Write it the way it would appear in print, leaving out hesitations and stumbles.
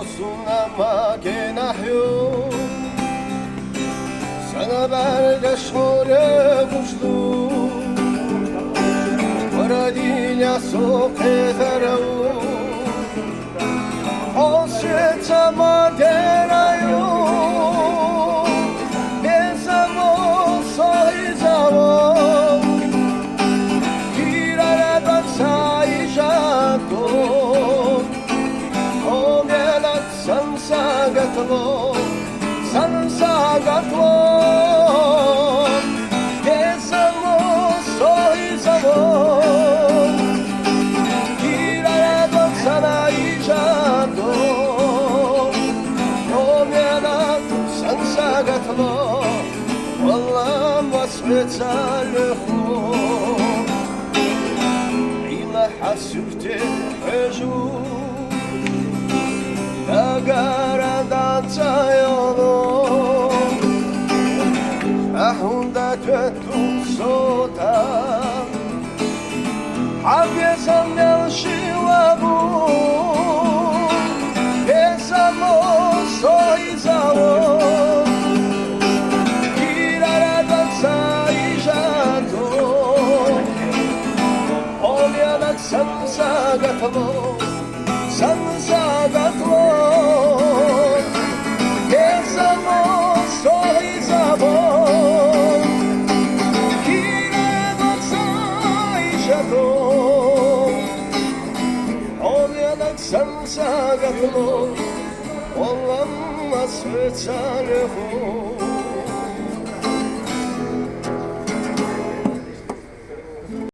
olsun ama günah yok. Sana bergeş hore kuşlu Varadilya soke zarau Hasret ama derayu Bezamo sahi zaman Girare baksa ijato Omelat sansa gatlo Sansa gatlo Bezamo sahi zaman Girare baksana ijato Omelat sansa gatlo والله وصفت الخوف إلا حسبت الحجوب لا قردت يوم أحوندت صوتا حبيزا يمشي وابو بيزامو صويزاو Sansa gatlo, sansa gatlo, bezamo soizamo, kire baksay jato, olyanak sansa gatlo, olamaz veçare ho.